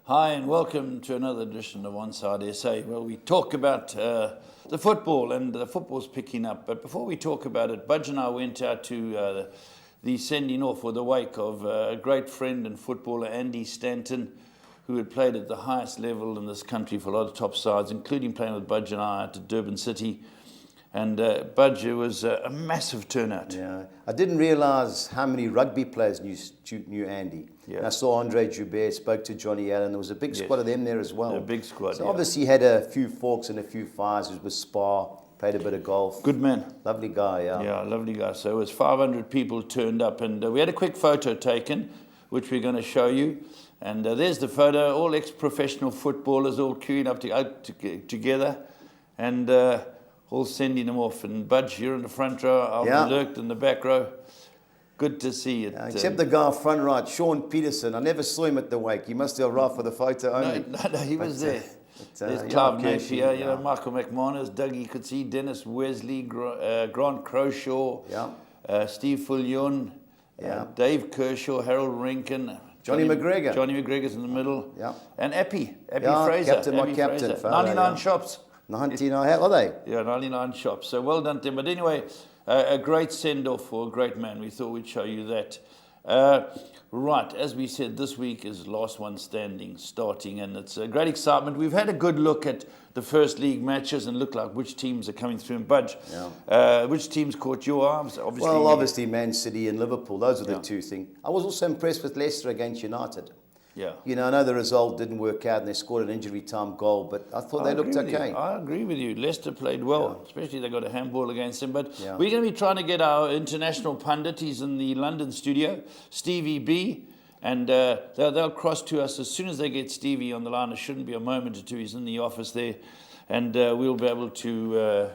Hi and welcome to another edition of Onside SA, where we talk about the football, and the football's picking up. But before we talk about it, Budge and I went out to the sending off or the wake of a great friend and footballer, Andy Stanton, who had played at the highest level in this country for a lot of top sides, including playing with Budge and I out at Durban City. And Budge, it was a massive turnout. Yeah, I didn't realise how many rugby players knew Andy. Yeah. And I saw Andre Joubert, spoke to Johnny Allen. There was a big squad of them there as well. A big squad, So yeah. obviously he had a few forks and a few fires. He was with Spa, played a bit of golf. Good man. Lovely guy, yeah. Yeah, lovely guy. So it was 500 people turned up, and we had a quick photo taken, which we're going to show you. And there's the photo, all ex-professional footballers all queuing up together, and all sending them off. And Budge, you're in the front row, I've lurked in the back row. Good to see it. Except the guy front right, Sean Peterson. I never saw him at the wake. He must have arrived for the photo only. No, he was there. There's Clive Napier, Michael McManus, Dougie could see, Dennis Wesley, Grant Croshaw, Steve Fullion, Dave Kershaw, Harold Rankin, Johnny McGregor. Johnny McGregor's in the middle. Yeah. And Appy Fraser. My captain. 99 shops. 99, how are they? Yeah, 99 shops. So well done to them. But anyway, a great send-off for a great man. We thought we'd show you that. Right, as we said, this week is last one standing, starting, and it's a great excitement. We've had a good look at the first league matches and look like which teams are coming through in Budge. Yeah. Which teams caught your eyes? Obviously Man City and Liverpool. Those are the two things. I was also impressed with Leicester against United. Yeah. You know, I know the result didn't work out and they scored an injury time goal, but I thought they looked okay. I agree with you. Leicester played well, especially they got a handball against them. But we're going to be trying to get our international pundit. He's in the London studio, Stevie B. And they'll cross to us as soon as they get Stevie on the line. It shouldn't be a moment or two. He's in the office there. And we'll be able to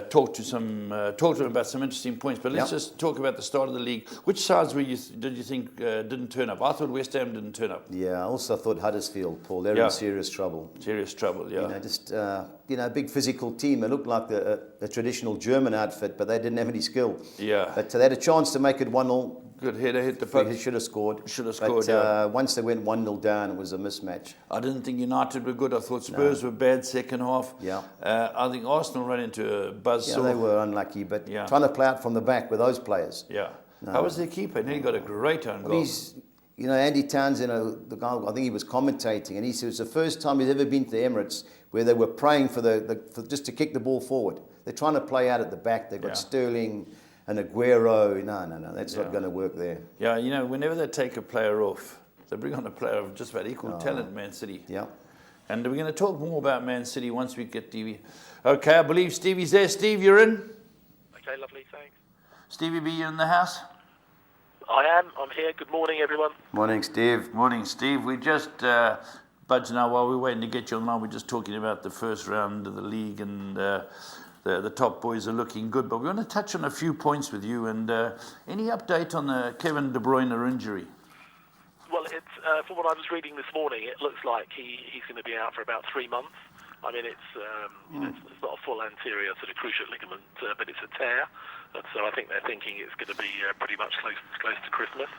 talk to him about some interesting points. But let's just talk about the start of the league. Which sides did you think didn't turn up? I thought West Ham didn't turn up. Yeah, I also thought Huddersfield, Paul. They're in serious trouble. Serious trouble, yeah. You know, just a big physical team. They looked like a traditional German outfit, but they didn't have any skill. Yeah. But they had a chance to make it 1-0. Good header, hit the post. He should have scored. But once they went 1-0 down, it was a mismatch. I didn't think United were good. I thought Spurs were bad second half. Yeah. I think Arsenal ran into a buzzsaw. Yeah, they were unlucky, but trying to play out from the back with those players. Yeah. No. How was their keeper? And he got a great own goal. Andy Townsend, the guy, I think he was commentating, and he said it's the first time he's ever been to the Emirates where they were praying for just to kick the ball forward. They're trying to play out at the back. They've got Sterling and Aguero. No, that's not going to work there. Yeah, whenever they take a player off, they bring on a player of just about equal talent, Man City. Yeah. And we're going to talk more about Man City once we get Stevie. Okay, I believe Stevie's there. Steve, you're in? Okay, lovely, thanks. Stevie B, you in the house? I am. I'm here. Good morning, everyone. Morning, Steve. Morning, Steve. We just, Budge and I, while we're waiting to get you online, we're just talking about the first round of the league, and the top boys are looking good. But we want to touch on a few points with you. And any update on the Kevin De Bruyne injury? Well, it's from what I was reading this morning, it looks like he's going to be out for about 3 months. I mean, it's not a full anterior sort of cruciate ligament, but it's a tear. And so I think they're thinking it's going to be pretty much close to Christmas.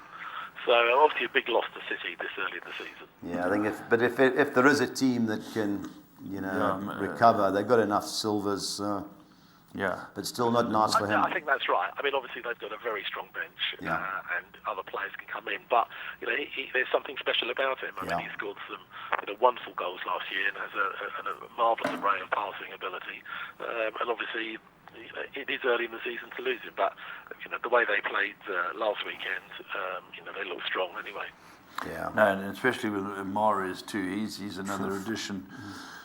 So obviously a big loss to City this early in the season. Yeah, I think if there is a team that can recover, they've got enough silvers. But still not nice for him. I think that's right. I mean, obviously they've got a very strong bench, and other players can come in. But there's something special about him. I mean, he scored some wonderful goals last year and has a marvellous array of passing ability. And obviously, it is early in the season to lose him. But the way they played last weekend, they look strong anyway. Yeah, and especially with Mahrez too. He's another addition.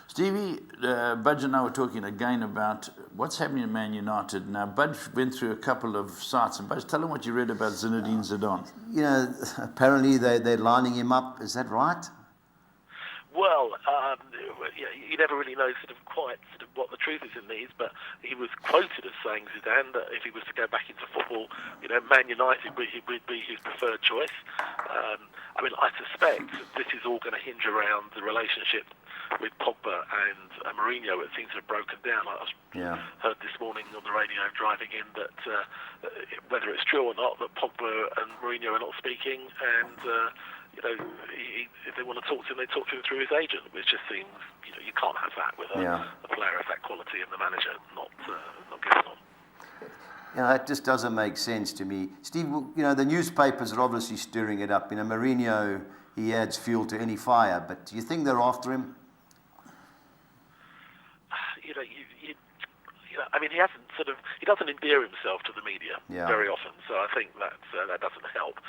Stevie, Budge and I were talking again about what's happening at Man United. Now, Budge went through a couple of sites, and Budge, tell him what you read about Zinedine Zidane. Apparently they're lining him up. Is that right? Well, you never really know quite what the truth is in these, but he was quoted as saying, Zidane, that if he was to go back into football, Man United would be his preferred choice. I mean, I suspect this is all going to hinge around the relationship with Pogba and Mourinho. It seems to have broken down. I heard this morning on the radio driving in that whether it's true or not, that Pogba and Mourinho are not speaking, and if they want to talk to him, they talk to him through his agent, which just seems, you can't have that with a player of that quality and the manager not getting on. It just doesn't make sense to me. Steve, the newspapers are obviously stirring it up. Mourinho, he adds fuel to any fire, but do you think they're after him? He doesn't endear himself to the media very often, so I think that doesn't help.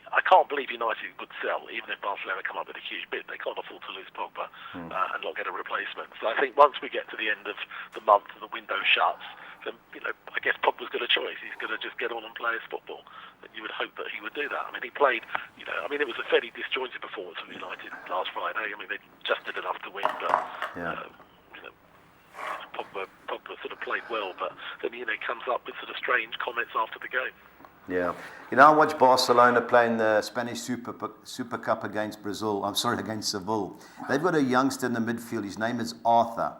I can't believe United would sell, even if Barcelona come up with a huge bid. They can't afford to lose Pogba and not get a replacement. So I think once we get to the end of the month and the window shuts, then I guess Pogba's got a choice. He's got to just get on and play his football. And you would hope that he would do that. He played. It was a fairly disjointed performance from United last Friday. They just did enough to win, but Pogba sort of played well, but then comes up with sort of strange comments after the game. Yeah. I watched Barcelona playing the Spanish Super Cup against against Seville. They've got a youngster in the midfield. His name is Arthur.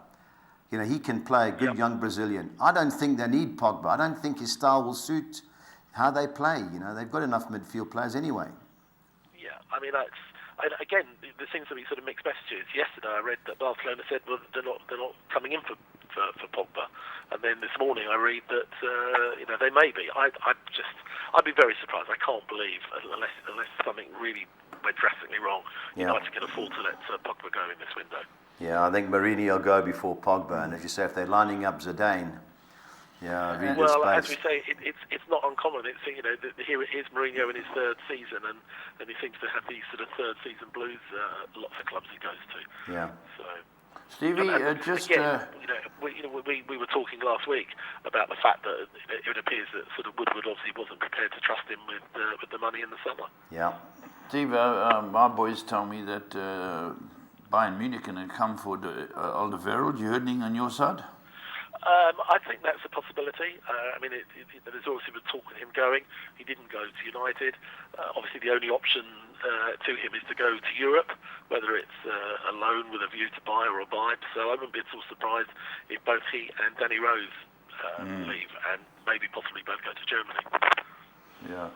He can play, a good young Brazilian. I don't think they need Pogba. I don't think his style will suit how they play. They've got enough midfield players anyway. Yeah, again, there seems to be sort of mixed messages. Yesterday I read that Barcelona said, well, they're not coming in for Pogba, and then this morning I read that they may be. I'd be very surprised. I can't believe unless something really went drastically wrong, United can afford to let Pogba go in this window. Yeah, I think Mourinho will go before Pogba, and as you say, if they're lining up Zidane. Yeah, well, as we say, it's not uncommon. It's here it is Mourinho in his third season, and he seems to have these sort of third season blues. Lots of clubs he goes to. Yeah. So, Stevie, we were talking last week about the fact that it appears that sort of Woodward obviously wasn't prepared to trust him with the money in the summer. Yeah. Steve, my boys tell me that Bayern Munich can come for Alderweireld. You heard anything on your side? I think that's a possibility. There's obviously been talk of him going. He didn't go to United. Obviously, the only option to him is to go to Europe, whether it's a loan with a view to buy or a buy. So I wouldn't be at all surprised if both he and Danny Rose leave, and maybe possibly both go to Germany. Yeah.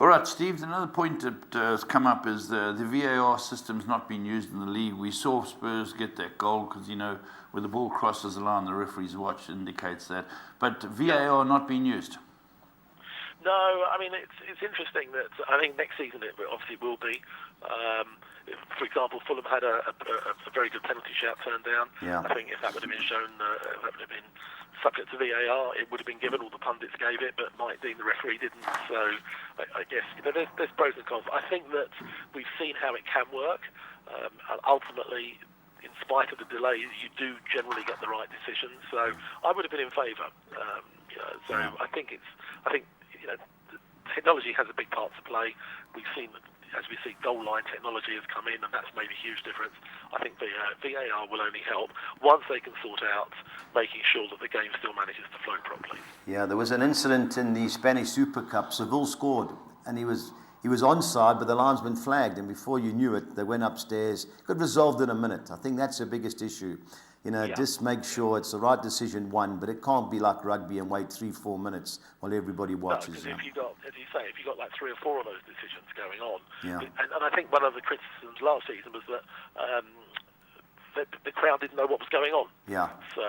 All right, Steve, another point that has come up is the VAR system's not been used in the league. We saw Spurs get that goal because, where the ball crosses the line, the referee's watch indicates that. But VAR not being used. No, it's interesting that I think next season it obviously will be. For example, Fulham had a very good penalty shout turned down. Yeah. I think if that would have been shown, that would have been subject to VAR, it would have been given. All the pundits gave it, but Mike Dean, the referee, didn't. So I guess there's pros and cons. I think that we've seen how it can work. And ultimately, in spite of the delays, you do generally get the right decisions. So I would have been in favour. I think technology has a big part to play. We've seen that. As we see, goal line technology has come in, and that's made a huge difference. I think VAR will only help once they can sort out making sure that the game still manages to flow properly. Yeah, there was an incident in the Spanish Super Cup. Seville scored, and he was onside, but the linesman flagged, and before you knew it, they went upstairs. Got resolved in a minute. I think that's the biggest issue. Just make sure it's the right decision, but it can't be like rugby and wait 3-4 minutes while everybody watches. No, if you got like 3 or 4 of those decisions going on, yeah. and I think one of the criticisms last season was that the crowd didn't know what was going on. Yeah. So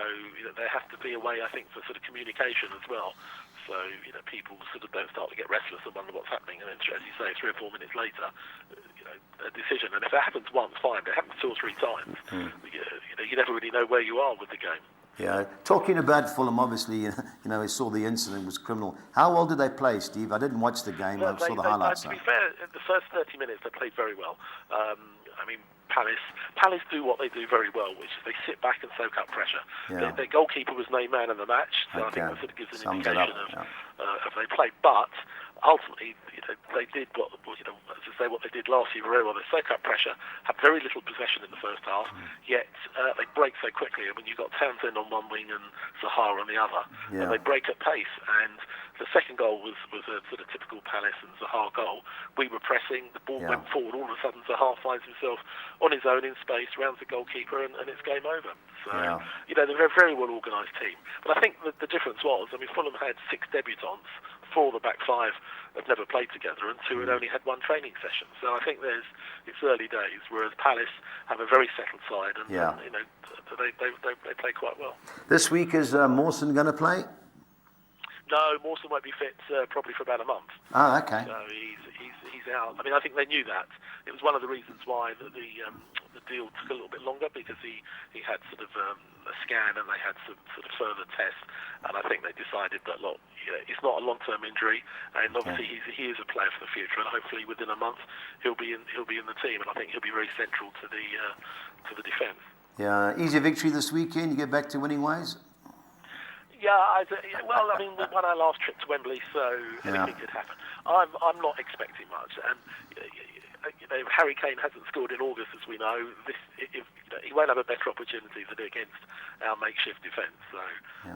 there has to be a way, I think, for sort of communication as well. So people sort of don't start to get restless and wonder what's happening, and then, as you say, 3 or 4 minutes later, a decision. And if it happens once, fine. But it happens 2 or 3 times. You never really know where you are with the game. Yeah. Talking about Fulham, obviously, we saw the incident was criminal. How well did they play, Steve? I didn't watch the game. I saw the highlights. To be fair, in the first 30 minutes, they played very well. Palace do what they do very well, which is they sit back and soak up pressure. Yeah. Their goalkeeper was named man of the match, so I think that sort of gives an indication of they played. But ultimately, they did what they did last year very well. They soak up pressure, have very little possession in the first half, yet they break so quickly. I mean, you've got Townsend on one wing and Zaha on the other, and they break at pace. And the second goal was a sort of typical Palace and Zaha goal. We were pressing, the ball went forward, all of a sudden Zaha finds himself on his own in space, rounds the goalkeeper, and it's game over. So, they're a very well organised team. But I think the difference was, Fulham had 6 debutants, 4 of the back 5 have never played together, and 2 had only had 1 training session. So I think it's early days. Whereas Palace have a very settled side, and you know, they play quite well. This week is Mawson going to play? No, Mawson won't be fit probably for about a month. Oh, okay. So he's out. I mean, I think they knew that. It was one of the reasons why the deal took a little bit longer, because he had sort of a scan and they had some sort of further tests, and I think they decided that, look, you know, it's not a long-term injury, and obviously he is a player for the future, and hopefully within a month he'll be in the team, and I think he'll be very central to the defence. Yeah, easy victory this weekend. You get back to winning ways. Yeah, well, I mean, we won our last trip to Wembley, so anything could happen. I'm not expecting much, and you know, Harry Kane hasn't scored in August, as we know. He won't have a better opportunity to do against our makeshift defence. So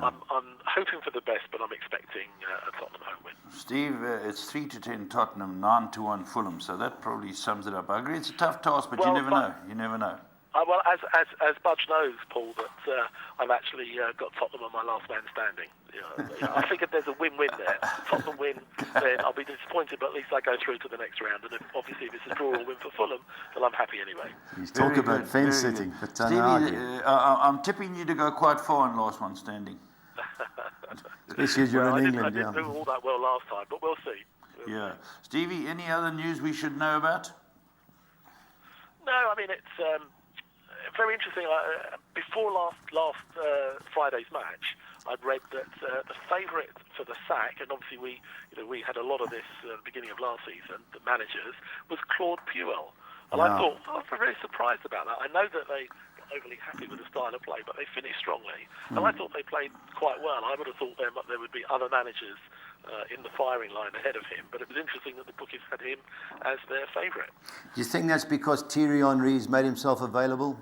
I'm hoping for the best, but I'm expecting a Tottenham home win. Steve, it's 3-10 Tottenham, 9-1 Fulham, so that probably sums it up. I agree, it's a tough task, but you never know. You never know. Well, as Budge knows, Paul, that I've actually got Tottenham on my last man standing. You know, I figured there's a win-win there. Tottenham win, then I'll be disappointed, but at least I go through to the next round. And obviously, if it's a draw or win for Fulham, then I'm happy anyway. He's talking about fence sitting, but Stevie, I'm tipping you to go quite far in last one standing. Especially as you're in England. I didn't do all that well last time, but we'll see. Stevie, any other news we should know about? No, I mean, it's very interesting. Before last Friday's match, I'd read that the favourite for the sack, and obviously we had a lot of this at the beginning of last season, the managers, was Claude Puel. And I thought, I was very surprised about that. I know that they got overly happy with the style of play, but they finished strongly. And I thought they played quite well. I would have thought there would be other managers in the firing line ahead of him, but it was interesting that the bookies had him as their favourite. Do you think that's because Thierry Henry's made himself available?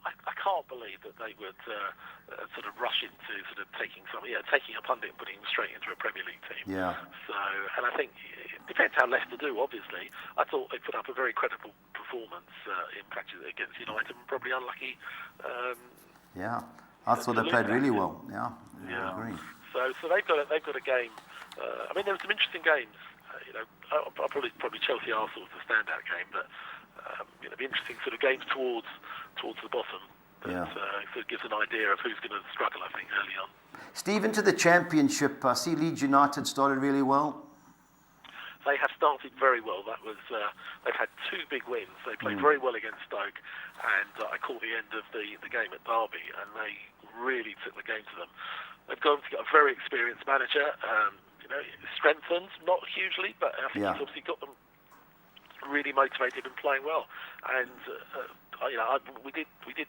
I can't believe that they would sort of rush into sort of taking a pundit and putting him straight into a Premier League team. Yeah. So, and I think it depends how Leicester do. Obviously, I thought they put up a very credible performance in matches against United, and probably unlucky. I thought they played really well. Yeah, I agree. So they've got a game. I mean, there were some interesting games. Probably Chelsea Arsenal was the standout game, but it'd be interesting sort of games towards the bottom. That sort of gives an idea of who's going to struggle, I think, early on. Steve, into the Championship, I see Leeds United started really well. They have started very well. That was they've had 2 big wins. They played very well against Stoke, and I caught the end of the game at Derby, and they really took the game to them. They've gone to get a very experienced manager. Strengthened, not hugely, but I think he's obviously got them really motivated and playing well. And we did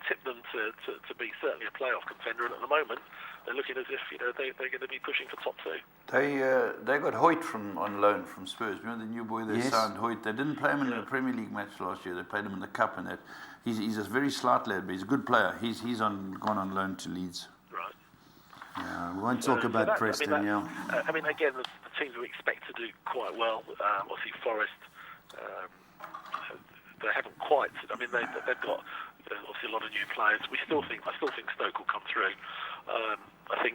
tip them to be certainly a playoff contender, and at the moment they're looking as if they're going to be pushing for top 2. They got Hoyt on loan from Spurs. Remember the new boy they signed, Hoyt? They didn't play him in the Premier League match last year. They played him in the Cup, and that he's a very slight lad, but he's a good player. He's gone on loan to Leeds. Right. Yeah, we won't talk about Preston. I mean, again, the teams we expect to do quite well. Obviously, Forest. They haven't quite. I mean, they've got obviously a lot of new players. I still think Stoke will come through. I mean,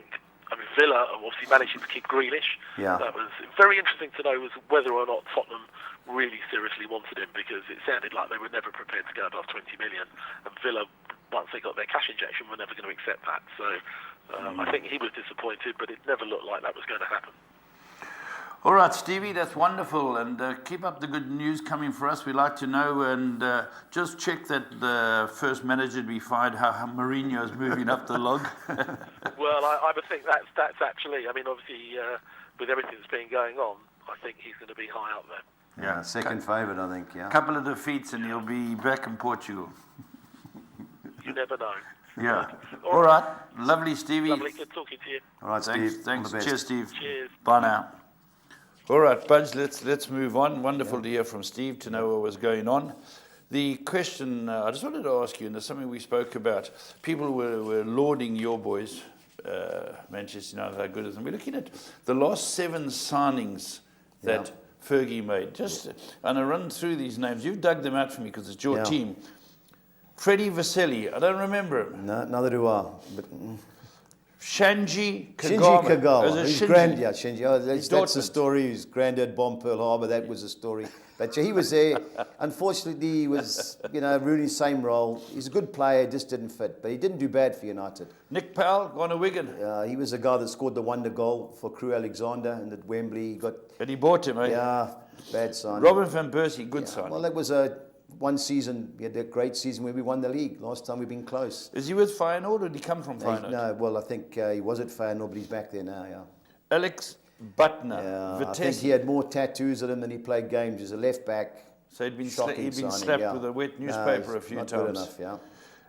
Villa are obviously managing to keep Grealish. Yeah. That was very interesting to know was whether or not Tottenham really seriously wanted him, because it sounded like they were never prepared to go above 20 million. And Villa, once they got their cash injection, were never going to accept that. So I think he was disappointed, but it never looked like that was going to happen. All right, Stevie, that's wonderful, and keep up the good news coming for us. We'd like to know, and just check that the first manager to be fired, how Mourinho is moving up the log. Well, I would think that's actually, I mean, obviously, with everything that's been going on, I think he's going to be high up there. Yeah, second favourite, I think, A couple of defeats and he'll be back in Portugal. You never know. Yeah. All right. Lovely, Stevie. Lovely, good talking to you. All right, Steve. Thanks. All the best. Cheers, Steve. Cheers. Bye now. All right, Budge, let's move on. Wonderful to hear from Steve, to know what was going on. The question I just wanted to ask you, and there's something we spoke about. People were lauding your boys, Manchester United, how good it is. And we're looking at the last 7 signings that Fergie made. And I run through these names. You've dug them out for me because it's your team. Freddie Vaselli, I don't remember him. No, neither do I. But, Shinji Shinji Kagawa. Kagawa. His Shinji. Oh, that's the Dortmund. story. His granddad bombed Pearl Harbor. That was the story. But he was there. Unfortunately, he was, Rooney's same role. He's a good player, just didn't fit. But he didn't do bad for United. Nick Powell, gone to Wigan. He was the guy that scored the wonder goal for Crew Alexander and at Wembley. And he bought him, eh? Yeah, bad sign. Robin van Persie, good sign. Well, that was one season. We had that great season where we won the league. Last time we've been close. Is he with Feyenoord or did he come from Feyenoord? No, well, I think he was at Feyenoord, but he's back there now, yeah. Alex Butner, I think he had more tattoos on him than he played games. He's a left back. So he'd been Shocking slapped signing, with a wet newspaper a few not times. Good enough,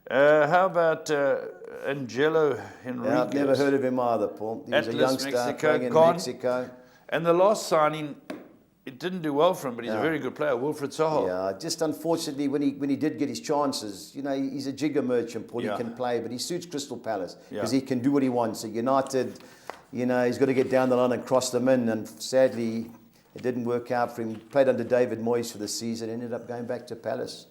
yeah. How about Angelo Henriquez? Yeah, I've never heard of him either, Paul. He was a Atlas, youngster Mexico, playing in gone. Mexico. And the last signing, it didn't do well for him, but he's a very good player, Wilfred Zaha. Yeah, just unfortunately, when he did get his chances, he's a jigger merchant, Paul. Yeah. He can play, but he suits Crystal Palace because he can do what he wants. At United, he's got to get down the line and cross them in, and sadly, it didn't work out for him. He played under David Moyes for the season, ended up going back to Palace.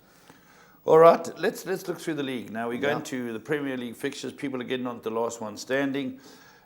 All right, let's look through the league. Now we're going to the Premier League fixtures. People are getting on to the last one standing.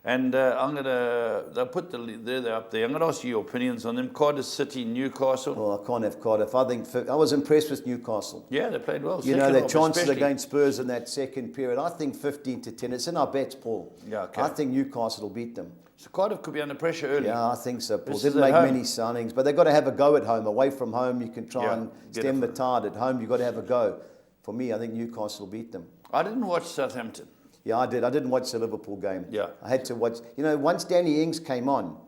And they'll put they're up there. I'm going to ask you your opinions on them. Cardiff City, Newcastle. Well, I can't have Cardiff. I was impressed with Newcastle. Yeah, they played well. Their chances against Spurs in that second period. I think 15-10. It's in our bets, Paul. Yeah, okay. I think Newcastle will beat them. So Cardiff could be under pressure early. Yeah, I think so, Paul. This Didn't is at make home. many signings, but they've got to have a go at home. Away from home, you can try and stem the tide. At home, you've got to have a go. For me, I think Newcastle will beat them. I didn't watch Southampton. Yeah, I did. I didn't watch the Liverpool game. Yeah. I had to watch. Once Danny Ings came on,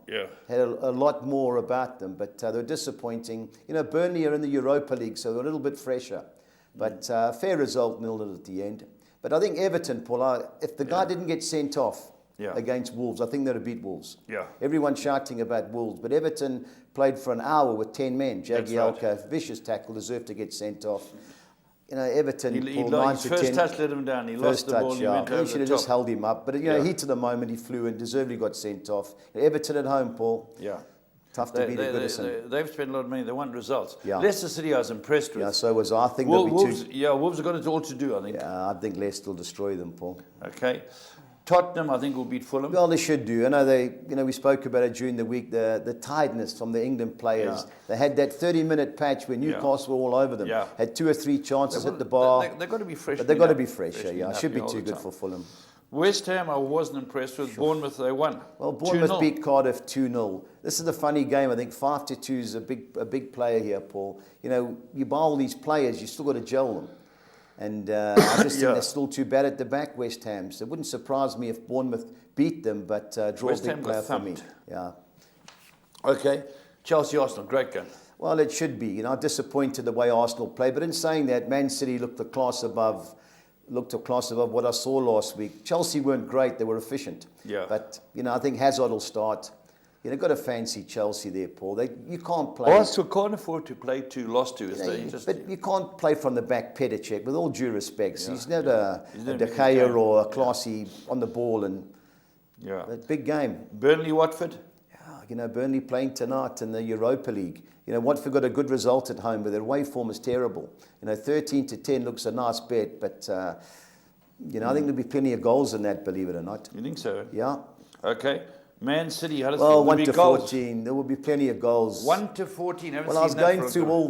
had a lot more about them, but they were disappointing. Burnley are in the Europa League, so they're a little bit fresher. But fair result, 0-0 at the end. But I think Everton, Paul, if the guy didn't get sent off against Wolves, I think they'd have beat Wolves. Yeah. Everyone's shouting about Wolves, but Everton played for an hour with 10 men. Jagielka, vicious tackle, deserved to get sent off. Everton, His 9-10. first touch let him down. He lost the ball and he went over He should the have top. just held him up. But, heat of the moment, he flew and deservedly got sent off. Everton at home, Paul. Yeah. Tough to beat a Goodison. They've spent a lot of money. They want results. Yeah. Leicester City I was impressed with. Yeah, so was I. I think they'll be Wolves, Wolves have got it all to do, I think. Yeah, I think Leicester will destroy them, Paul. Okay. Tottenham, I think, will beat Fulham. Well, they should do. I know we spoke about it during the week, the tiredness from the England players. Yeah. They had that 30-minute patch where Newcastle were all over them. Yeah. Had 2 or 3 chances at the bar. They've got to be fresh. But they've got to be fresher, yeah. It should be too good for Fulham. West Ham, I wasn't impressed with. Bournemouth, they won. Well, Bournemouth 2-0. beat Cardiff 2-0. This is a funny game. I think 5-2 is a big player here, Paul. You buy all these players, you still got to gel them. And I just think they're still too bad at the back, West Ham. So it wouldn't surprise me if Bournemouth beat them, but draw a big player for me. Yeah. Okay. Chelsea-Arsenal, great game. Well, it should be. Disappointed the way Arsenal played. But in saying that, Man City looked a class above what I saw last week. Chelsea weren't great. They were efficient. Yeah. But, I think Hazard will start. They've got to fancy Chelsea there, Paul. You can't play. Arsenal can't afford to play too, lost to. But you can't play from the back, Petacek, with all due respect. He's not a De Gea or a classy on the ball. And a big game. Burnley-Watford? Yeah, Burnley playing tonight in the Europa League. Watford got a good result at home, but their away form is terrible. 13-10 looks a nice bet, but, I think there'll be plenty of goals in that, believe it or not. You think so? Yeah. Okay. Man City, how does well, 1-14. There will be plenty of goals. 1-14. Well, I was going through all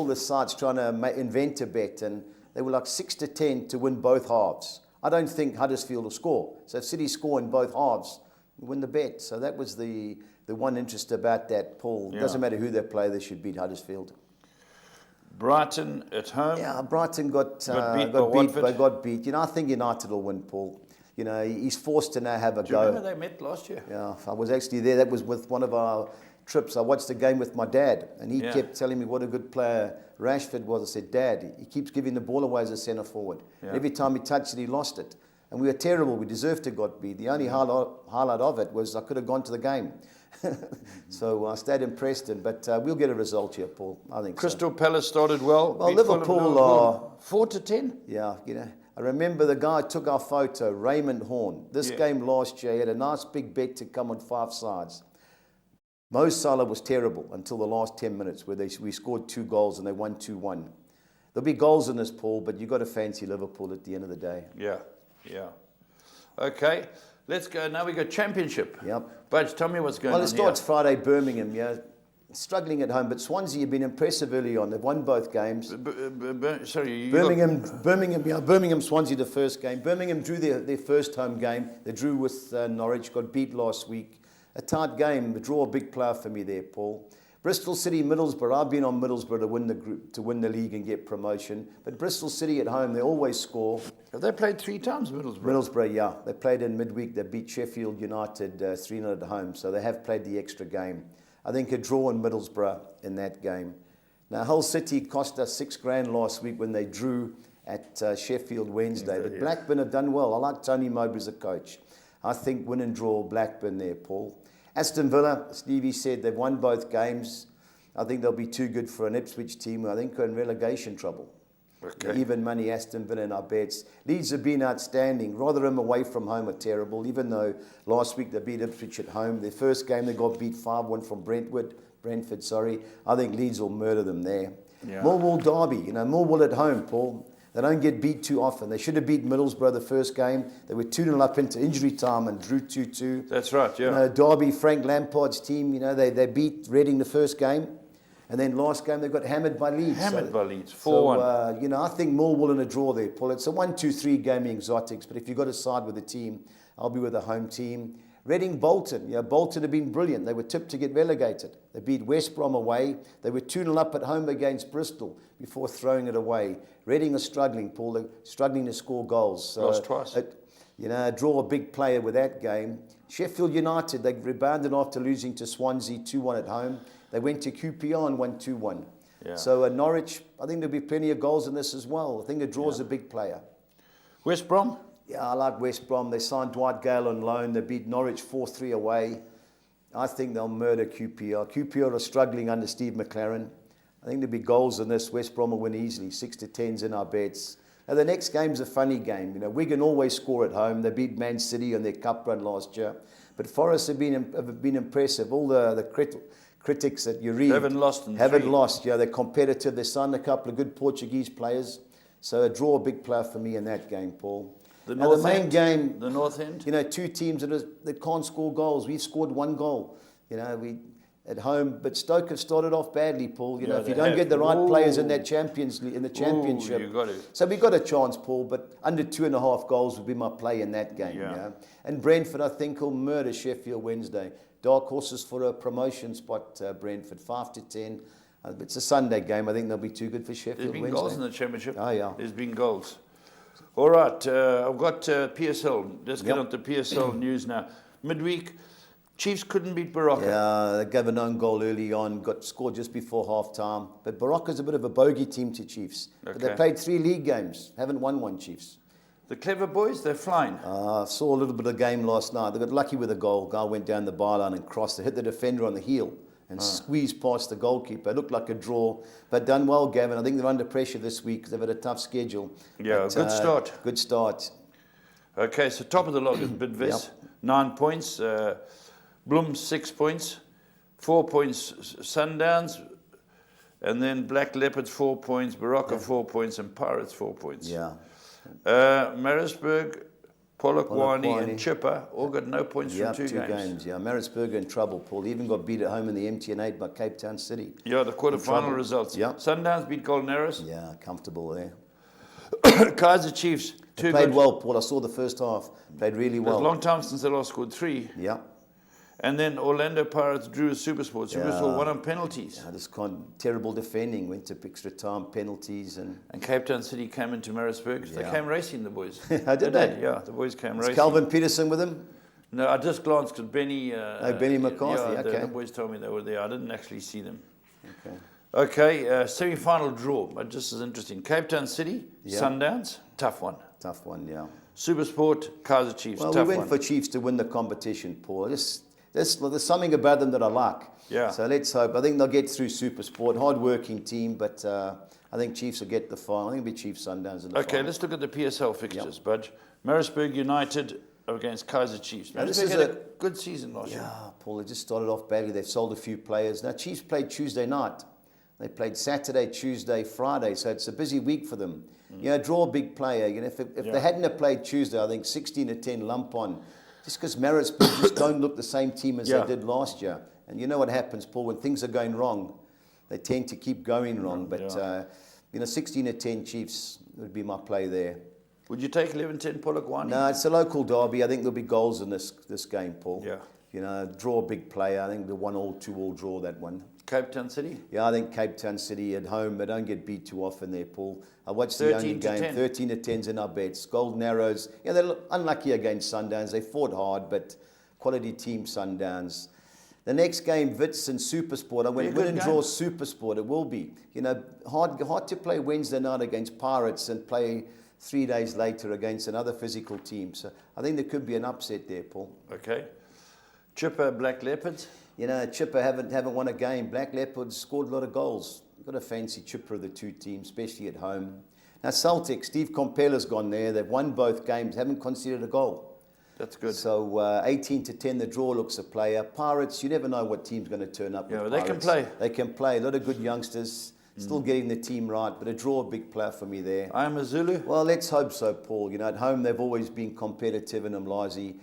the sites trying to invent a bet, and they were like 6-10 to win both halves. I don't think Huddersfield will score. So if City score in both halves, we win the bet. So that was the one interest about that, Paul. It doesn't matter who they play, they should beat Huddersfield. Brighton at home. Yeah, Brighton got beat. I think United will win, Paul. He's forced to now have a go. Do you remember they met last year? Yeah, I was actually there. That was with one of our trips. I watched the game with my dad, and he kept telling me what a good player Rashford was. I said, Dad, he keeps giving the ball away as a centre forward. Yeah. Every time he touched it, he lost it. And we were terrible. We deserved to got beat. The only highlight of it was I could have gone to the game. So I stayed in Preston, but we'll get a result here, Paul. I think Crystal Palace started well. Well, Liverpool are 4-10. Yeah, I remember the guy who took our photo, Raymond Horn. This game last year, he had a nice big bet to come on 5 sides. Mo Salah was terrible until the last 10 minutes where we scored 2 goals and they won 2-1. There'll be goals in this, Paul, but you've got to fancy Liverpool at the end of the day. Yeah. Okay. Let's go. Now we go championship. Yep. Budge, tell me what's going Well, on it starts here. Friday, Birmingham, struggling at home, but Swansea have been impressive early on. They've won both games. Sorry, you Birmingham, Swansea the first game. Birmingham drew their first home game. They drew with Norwich, got beat last week. A tight game, the draw a big player for me there, Paul. Bristol City, Middlesbrough. I've been on Middlesbrough to win the league and get promotion. But Bristol City at home, they always score. Have they played 3 times, Middlesbrough? Middlesbrough, yeah. They played in midweek. They beat Sheffield United 3-0 at home. So they have played the extra game. I think a draw in Middlesbrough in that game. Now, Hull City cost us $6,000 last week when they drew at Sheffield Wednesday. But Blackburn have done well. I like Tony Mowbray as a coach. I think win and draw Blackburn there, Paul. Aston Villa, Stevie said they've won both games. I think they'll be too good for an Ipswich team who I think are in relegation trouble. Okay. Even money, Aston Villa in our bets. Leeds have been outstanding. Rotherham away from home are terrible, even though last week they beat Ipswich at home. Their first game they got beat 5-1 from Brentford. I think Leeds will murder them there. Yeah. Millwall Derby, Millwall at home, Paul. They don't get beat too often. They should have beat Middlesbrough the first game. They were 2-0 up into injury time and drew 2-2. That's right, yeah. Derby, Frank Lampard's team, they beat Reading the first game. And then last game they got hammered by Leeds. By Leeds, 4-1. So, I think Millwall in a draw there, Paul. It's a 1-2-3 game exotics, but if you've got to side with the team, I'll be with the home team. Reading Bolton. Bolton have been brilliant. They were tipped to get relegated. They beat West Brom away. They were 2-0 up at home against Bristol before throwing it away. Reading are struggling, Paul. They're struggling to score goals. So, lost twice. Draw a big player with that game. Sheffield United, they rebounded after losing to Swansea 2-1 at home. They went to QPR and won 2-1. Yeah. So Norwich, I think there'll be plenty of goals in this as well. I think a draw's a big player. West Brom? Yeah, I like West Brom. They signed Dwight Gale on loan. They beat Norwich 4-3 away. I think they'll murder QPR. QPR are struggling under Steve McLaren. I think there'll be goals in this. West Brom will win easily. 6-10's in our bets. Now, the next game's a funny game. Wigan always score at home. They beat Man City on their cup run last year. But Forest have been impressive. All the critics that you read haven't lost. Yeah, they're competitive. They signed a couple of good Portuguese players. So a draw, a big player for me in that game, Paul. The main game, the North End. 2 teams that can't score goals. We've scored 1 goal. We at home, but Stoke have started off badly, Paul. If you don't get the right players in that championship, you got to. So we've got a chance, Paul. But under 2.5 goals would be my play in that game. Yeah. And Brentford, I think, will murder Sheffield Wednesday. Dark horses for a promotion spot, Brentford, 5-10. It's a Sunday game. I think they'll be too good for Sheffield There's been Wednesday. goals in the championship. Oh, yeah. There's been goals. All right, I've got PSL. Let's get on to PSL news now. Midweek, Chiefs couldn't beat Baraka. Yeah, they gave an own goal early on, got scored just before half-time. But Baraka's a bit of a bogey team to Chiefs. Okay. But they played 3 league games, haven't won one, Chiefs. The clever boys, they're flying. I saw a little bit of the game last night. They got lucky with a goal. Guy went down the byline and crossed. They hit the defender on the heel and squeezed past the goalkeeper. It looked like a draw, but done well, Gavin. I think they're under pressure this week because they've had a tough schedule. Yeah, but, good start. Good start. Okay, so top of the log is Bidvis, 9 points. Bloom, 6 points. 4 points Sundowns. And then Black Leopards, 4 points. Baraka, 4 points. And Pirates, 4 points. Yeah. Marisburg, Polokwane and Chipper all got no points from 2 games. Yeah, Marisburg in trouble, Paul. Even got beat at home in the MTN 8 by Cape Town City. Yeah, the quarterfinal results. Yeah. Sundowns beat Golden Arrows. Yeah, comfortable there. Kaiser Chiefs, 2 Played good. well, Paul. I saw the first half. Played really well. It's a long time since they last scored 3. Yeah. And then Orlando Pirates drew a Supersport. Supersport won on penalties. Yeah, just terrible defending. Went to extra time, penalties. And Cape Town City came into Marisburg. They came racing, the boys. How did they? Yeah, the boys came Is racing. Calvin Peterson with them? No, I just glanced because Benny... Benny McCarthy, yeah, okay. The boys told me they were there. I didn't actually see them. Okay. Okay, semi-final draw. But this is interesting. Cape Town City, Sundowns, tough one. Tough one, yeah. Supersport, Kaiser Chiefs, Well, tough we one. went for Chiefs to win the competition, Paul. There's something about them that I like. Yeah. So let's hope. I think they'll get through Supersport. Hard-working team, but I think Chiefs will get the final. I think it'll be Chiefs Sundowns in the final. Okay, let's look at the PSL fixtures, Budge. Marisburg United against Kaiser Chiefs. Now, this Marisburg is had a good season last year. Yeah, Paul, they just started off badly. They've sold a few players. Now, Chiefs played Tuesday night. They played Saturday, Tuesday, Friday, so it's a busy week for them. Draw a big player. If they hadn't have played Tuesday, I think 16-10 lump on Just because Maritzburg just don't look the same team as Yeah. they did last year. And you know what happens, Paul, when things are going wrong, they tend to keep going wrong. But, 16-10 Chiefs would be my play there. Would you take 11-10 Polokwane? No, it's a local derby. I think there'll be goals in this game, Paul. Yeah. Draw a big player. I think the 1-1, 2-1 draw that one. Cape Town City? Yeah, I think Cape Town City at home, they don't get beat too often there, Paul. I watched the only game, 13-10's in our bets. Golden Arrows, they're unlucky against Sundowns. They fought hard, but quality team Sundowns. The next game, Wits and Supersport. I went win and draw Supersport. It will be. Hard to play Wednesday night against Pirates and play 3 days later against another physical team. So I think there could be an upset there, Paul. Okay. Chipper, Black Leopards? Chipper haven't won a game. Black Leopards scored a lot of goals. Got a fancy Chipper of the two teams, especially at home. Now Celtic, Steve Compella's gone there. They've won both games, haven't conceded a goal. That's good. So 18-10, the draw looks a player. Pirates, you never know what team's going to turn up. Yeah, with they Pirates. can play. They can play. A lot of good youngsters. Still getting the team right, but a draw, a big player for me there. I am a Zulu. Well, let's hope so, Paul. At home they've always been competitive in Umlazi.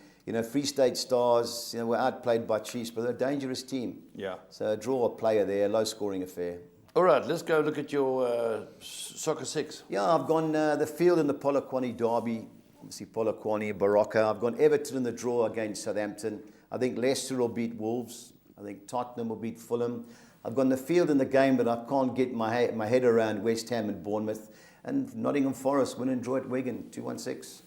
Free State Stars, were outplayed by Chiefs, but they're a dangerous team. Yeah. So draw a player there, low-scoring affair. All right, let's go look at your Soccer 6. Yeah, I've gone the field in the Polokwane derby. Obviously, Polokwane, Baraka. I've gone Everton in the draw against Southampton. I think Leicester will beat Wolves. I think Tottenham will beat Fulham. I've gone the field in the game, but I can't get my head around West Ham and Bournemouth. And Nottingham Forest win and draw at Wigan, 2-1-6.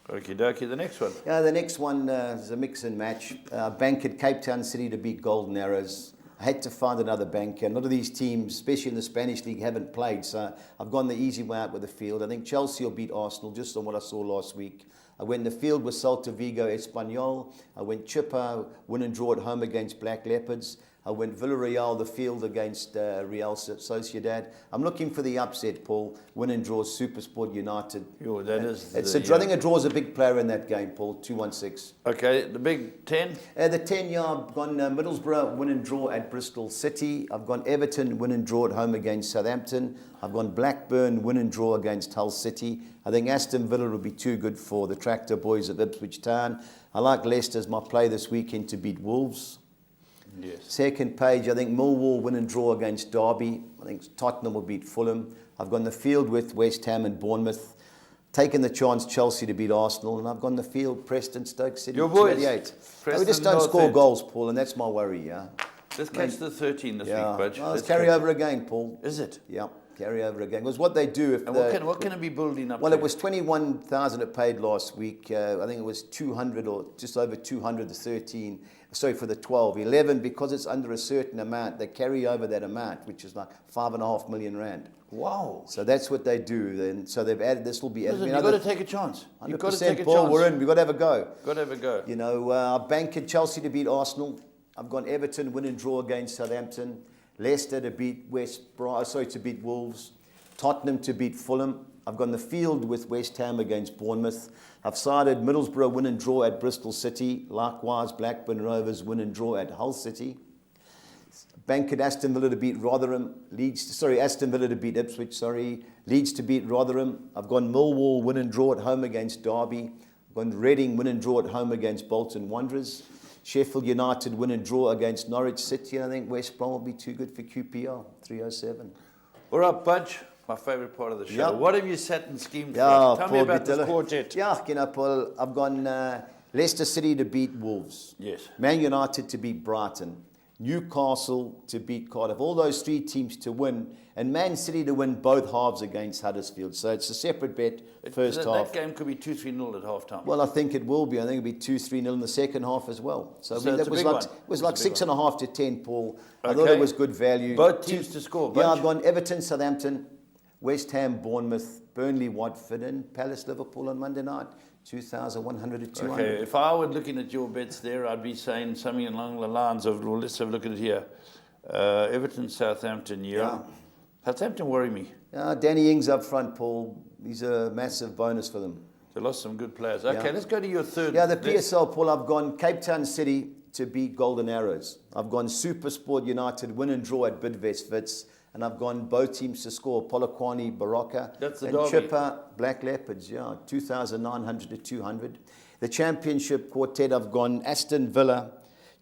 Okie dokie, the next one. Yeah, the next one is a mix and match. Bank at Cape Town City to beat Golden Arrows. I had to find another banker. A lot of these teams, especially in the Spanish League, haven't played. So I've gone the easy way out with the field. I think Chelsea will beat Arsenal, just on what I saw last week. I went in the field with Celta Vigo Espanyol. I went Chipper, win and draw at home against Black Leopards. I went Villarreal, the field against Real Sociedad. I'm looking for the upset, Paul. Win and draw Supersport United. I think a draw is a big player in that game, Paul. 2-1-6. Okay, the Big 10? The 10, I've gone Middlesbrough, win and draw at Bristol City. I've gone Everton, win and draw at home against Southampton. I've gone Blackburn, win and draw against Hull City. I think Aston Villa will be too good for the Tractor Boys of Ipswich Town. I like Leicester as my play this weekend to beat Wolves. Yes. Second page, I think Millwall win and draw against Derby. I think Tottenham will beat Fulham. I've gone the field with West Ham and Bournemouth. Taken the chance Chelsea to beat Arsenal, and I've gone the field Preston Stoke City. Your boys. 28. We just don't score goals, Paul, and that's my worry. Yeah. Let's catch the 13 this week, Budge. Well, let's carry over again, Paul. Is it? Yeah. Carry over again. Because what they do if what can it be building up to? Well, it was 21,000 it paid last week. I think it was 200 or just over 200 to 13. Sorry, for the 12. 11, because it's under a certain amount, they carry over that amount, which is like 5.5 million rand. Wow. So that's what they do. Then, so they've added, this will be added. Listen, you've got to take a chance. You've got to take a Paul, chance. we're in. We've got to have a go. Got to have a go. I've banked Chelsea to beat Arsenal. I've gone Everton win and draw against Southampton. Leicester to beat to beat Wolves. Tottenham to beat Fulham. I've gone the field with West Ham against Bournemouth. I've sided Middlesbrough win and draw at Bristol City. Likewise, Blackburn Rovers win and draw at Hull City. Banked Aston Villa to beat Rotherham. Aston Villa to beat Ipswich. Leeds to beat Rotherham. I've gone Millwall win and draw at home against Derby. I've gone Reading win and draw at home against Bolton Wanderers. Sheffield United win and draw against Norwich City. And I think West Brom will be too good for QPR. 307. All right, Budge. My favourite part of the show. Yep. What have you sat and schemed for us? Tell me about this quartet. Yeah, Paul, I've gone Leicester City to beat Wolves. Yes. Man United to beat Brighton. Newcastle to beat Cardiff. All those three teams to win. And Man City to win both halves against Huddersfield. So it's a separate bet, first half. That game could be 2-3-0 at half time. Well, I think it will be. I think it'll be 2-3-0 in the second half as well. So it's a big one. It was like 6.5 to 10, Paul. Okay. I thought it was good value. Both teams to score. Yeah, I've gone Everton, Southampton, West Ham, Bournemouth, Burnley, Watford, and Palace, Liverpool on Monday night. 2,100 to 200. Okay, if I were looking at your bets there, I'd be saying something along the lines of, well, let's have a look at it here. Everton, Southampton, yeah. Southampton worry me. Danny Ings up front, Paul. He's a massive bonus for them. They lost some good players. Okay, let's go to your third. Yeah, the PSL, Paul, I've gone Cape Town City to beat Golden Arrows. I've gone Supersport United win and draw at Bidvest Wits. And I've gone both teams to score, Polokwane, Baraka. That's the and derby. Chipper, Black Leopards, 2,900 to 200. The championship quartet, I've gone Aston Villa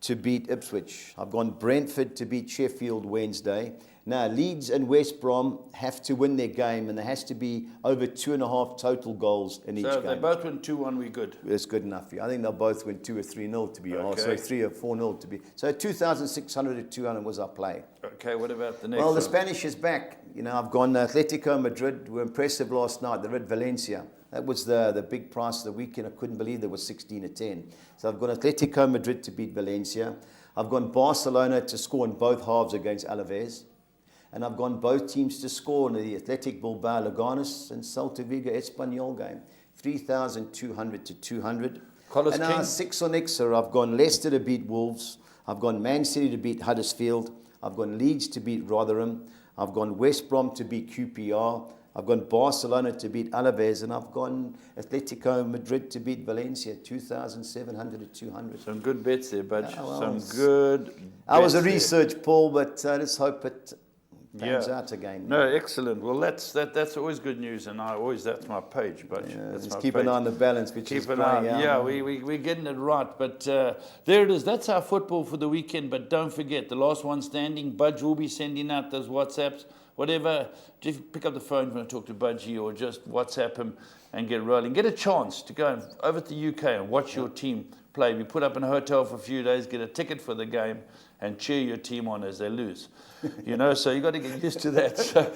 to beat Ipswich. I've gone Brentford to beat Sheffield Wednesday. Now, Leeds and West Brom have to win their game, and there has to be over 2.5 total goals in each game. So if they both win 2-1, we're good. It's good enough for you. I think they'll both win 2 or 3-0 to be honest. So 3 or 4-0 to be. So 2,600 to 200 was our play. Okay, what about the next Well, one? the Spanish is back. You know, I've gone Atletico Madrid. Were impressive last night. They read Valencia. That was the big price of the weekend. I couldn't believe there was 16-10. So I've gone Atletico Madrid to beat Valencia. I've gone Barcelona to score in both halves against Alaves. And I've gone both teams to score in the Athletic Bilbao Leganes and Celta Vigo Espanyol game. 3,200 to 200. Collis And King. our 6 on Xer, I've gone Leicester to beat Wolves. I've gone Man City to beat Huddersfield. I've gone Leeds to beat Rotherham. I've gone West Brom to beat QPR. I've gone Barcelona to beat Alaves. And I've gone Atletico Madrid to beat Valencia. 2,700 to 200. Some good bets there, Budge. Yeah, well, Some good I was a bets there. research, Paul, but let's hope it pans out again. No, excellent. Well, that's always good news, and that's my page, Budge. That's Just my keep page. an eye on the balance, which is Keep an playing eye. out. Yeah, we're getting it right. But there it is. That's our football for the weekend. But don't forget, the last one standing, Budge will be sending out those WhatsApps. Whatever, just pick up the phone when I talk to Budgie, or just WhatsApp him and get rolling. Get a chance to go over to the UK and watch your team play. We put up in a hotel for a few days, get a ticket for the game, and cheer your team on as they lose. You know, so you got to get used to that. So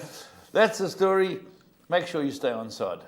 that's the story. Make sure you stay on side.